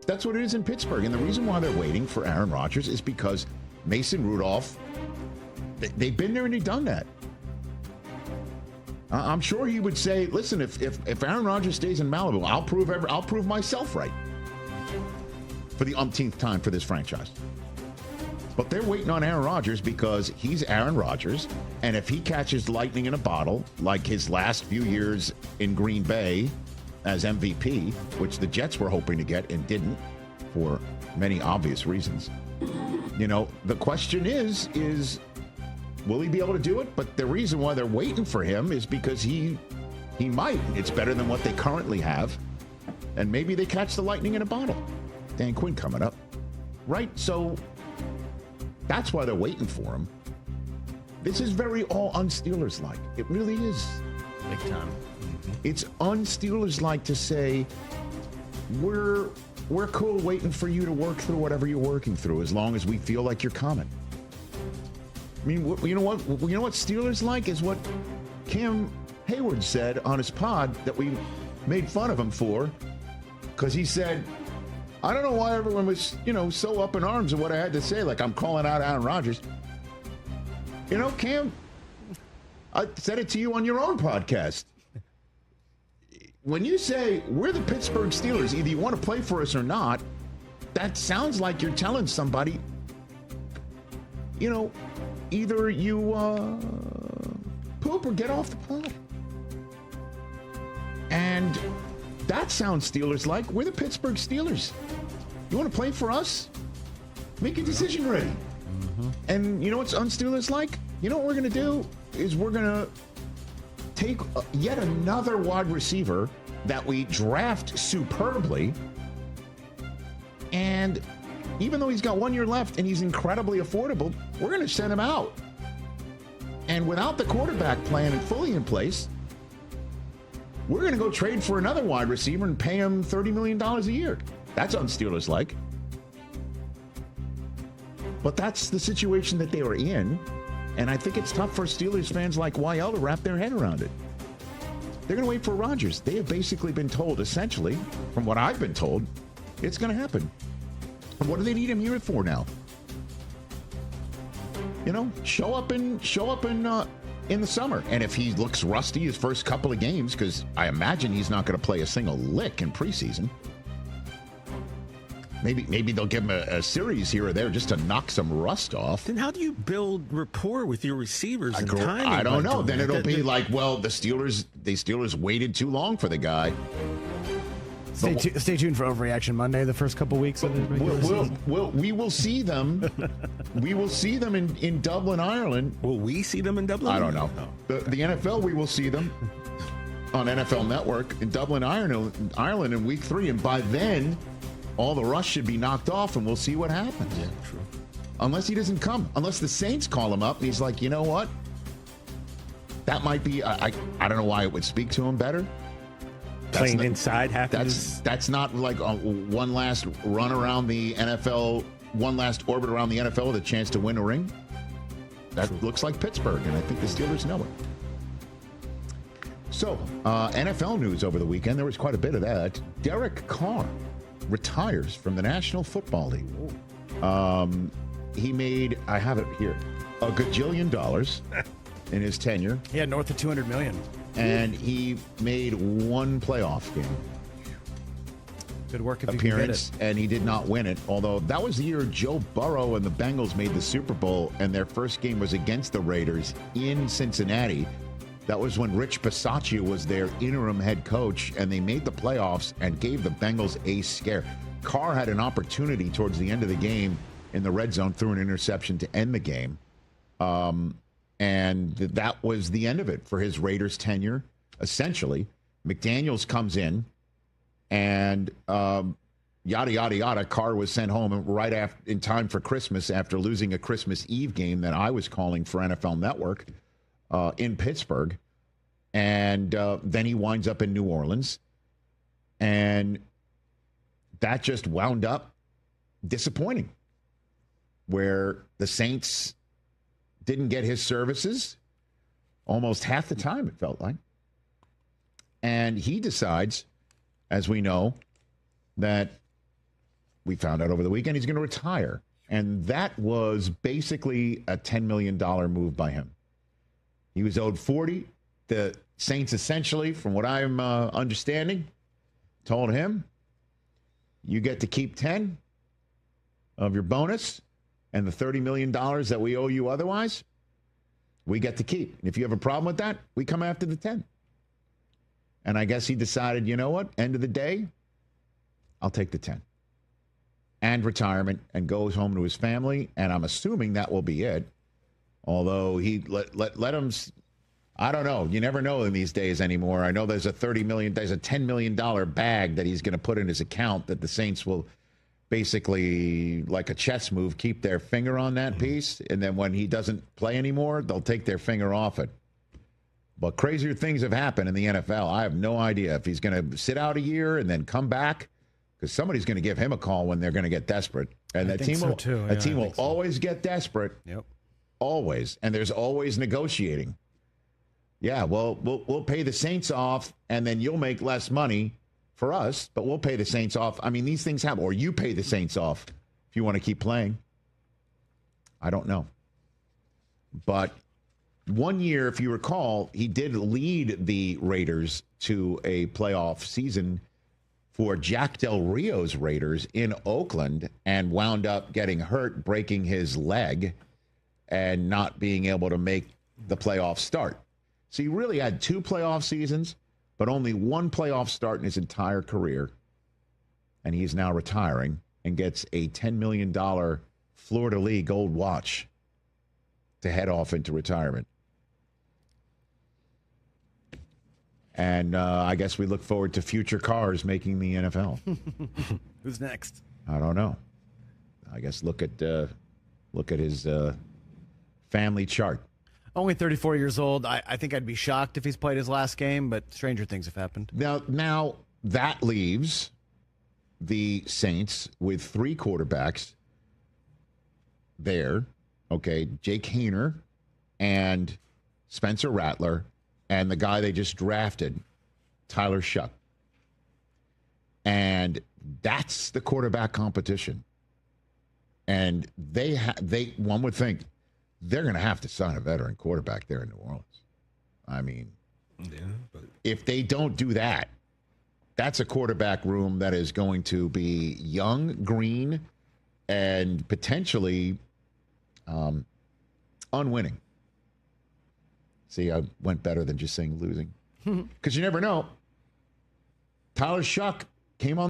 That's what it is in Pittsburgh. And the reason why they're waiting for Aaron Rodgers is because Mason Rudolph, they've been there and they've done that. I'm sure he would say, listen, if Aaron Rodgers stays in Malibu, I'll prove myself right for the umpteenth time for this franchise. But they're waiting on Aaron Rodgers because he's Aaron Rodgers, and if he catches lightning in a bottle, like his last few years in Green Bay as MVP, which the Jets were hoping to get and didn't for many obvious reasons, the question is will he be able to do it? But the reason why they're waiting for him is because he might. It's better than what they currently have, and maybe they catch the lightning in a bottle. Dan Quinn coming up. Right? So that's why they're waiting for him. This is very all un-Steelers-like. It really is. Big time. It's un-Steelers-like to say, we're cool waiting for you to work through whatever you're working through as long as we feel like you're coming. I mean, you know what Steelers like is what Cam Hayward said on his pod that we made fun of him for, because he said, I don't know why everyone was, so up in arms of what I had to say, like I'm calling out Aaron Rodgers. Cam, I said it to you on your own podcast. When you say we're the Pittsburgh Steelers, either you want to play for us or not, that sounds like you're telling somebody, either you poop or get off the plot. And that sounds Steelers-like. We're the Pittsburgh Steelers. You want to play for us? Make a decision ready. Mm-hmm. And you know what's un-Steelers-like? You know what we're going to do is we're going to take yet another wide receiver that we draft superbly, and even though he's got 1 year left and he's incredibly affordable, we're going to send him out. And without the quarterback plan fully in place, we're going to go trade for another wide receiver and pay him $30 million a year. That's un-Steelers-like. But that's the situation that they were in. And I think it's tough for Steelers fans like YL to wrap their head around it. They're going to wait for Rodgers. They have basically been told, essentially, from what I've been told, it's going to happen. And what do they need him here for now? Show up in the summer. And if he looks rusty his first couple of games, because I imagine he's not going to play a single lick in preseason. Maybe they'll give him a series here or there just to knock some rust off. Then how do you build rapport with your receivers and timing? I don't know. Then it'll be like, well, the Steelers waited too long for the guy. Stay tuned for Overreaction Monday, the first couple weeks of the regular season. We will see them. We will see them in Dublin, Ireland. Will we see them in Dublin? I don't know. The NFL, we will see them on NFL Network in Dublin, Ireland in week 3. And by then, all the rust should be knocked off, and we'll see what happens. Yeah, true. Unless he doesn't come. Unless the Saints call him up, and he's like, you know what? That might be, I don't know why it would speak to him better. Playing inside that's not like one last run around the NFL, one last orbit around the NFL with a chance to win a ring. That looks like Pittsburgh, and I think the Steelers know it. So, NFL news over the weekend, there was quite a bit of that. Derek Carr retires from the National Football League. He made, I have it here, $1 gajillion in his tenure. Yeah, north of $200 million. And he made one playoff game. Good work if appearance, you can get it. And he did not win it. Although that was the year Joe Burrow and the Bengals made the Super Bowl, and their first game was against the Raiders in Cincinnati. That was when Rich Bisaccia was their interim head coach, and they made the playoffs and gave the Bengals a scare. Carr had an opportunity towards the end of the game in the red zone, threw an interception to end the game. And that was the end of it for his Raiders tenure, essentially. McDaniels comes in, and yada, yada, yada. Carr was sent home right in time for Christmas after losing a Christmas Eve game that I was calling for NFL Network in Pittsburgh. And then he winds up in New Orleans. And that just wound up disappointing, where the Saints didn't get his services almost half the time, it felt like. And he decides, as we know, that we found out over the weekend he's going to retire. And that was basically a $10 million move by him. He was owed 40. The Saints essentially, from what I'm understanding, told him, you get to keep 10 of your bonus, and the $30 million that we owe you otherwise, we get to keep. And if you have a problem with that, we come after the 10. And I guess he decided, you know what? End of the day, I'll take the 10. And retirement, and goes home to his family. And I'm assuming that will be it. Although he let him, I don't know. You never know in these days anymore. I know there's a $10 million bag that he's going to put in his account that the Saints will basically, like a chess move, keep their finger on that piece. And then when he doesn't play anymore, they'll take their finger off it. But crazier things have happened in the NFL. I have no idea if he's going to sit out a year and then come back, because somebody's going to give him a call when they're going to get desperate. And that team will always get desperate. Yep. Always. And there's always negotiating. Yeah, well, we'll pay the Saints off, and then you'll make less money for us, but we'll pay the Saints off. I mean, these things happen. Or you pay the Saints off if you want to keep playing. I don't know. But one year, if you recall, he did lead the Raiders to a playoff season for Jack Del Rio's Raiders in Oakland, and wound up getting hurt, breaking his leg, and not being able to make the playoff start. So he really had 2 playoff seasons, but only 1 playoff start in his entire career. And he's now retiring and gets a $10 million Fleur-de-Lis gold watch to head off into retirement. And I guess we look forward to future cars making the NFL. Who's next? I don't know. I guess look at his family chart. Only 34 years old. I think I'd be shocked if he's played his last game, but stranger things have happened. Now that leaves the Saints with 3 quarterbacks there. Okay, Jake Haener and Spencer Rattler, and the guy they just drafted, Tyler Shuck. And that's the quarterback competition. And one would think they're going to have to sign a veteran quarterback there in New Orleans. I mean, but if they don't do that, that's a quarterback room that is going to be young, green, and potentially unwinning. See, I went better than just saying losing. Because you never know. Tyler Shuck came on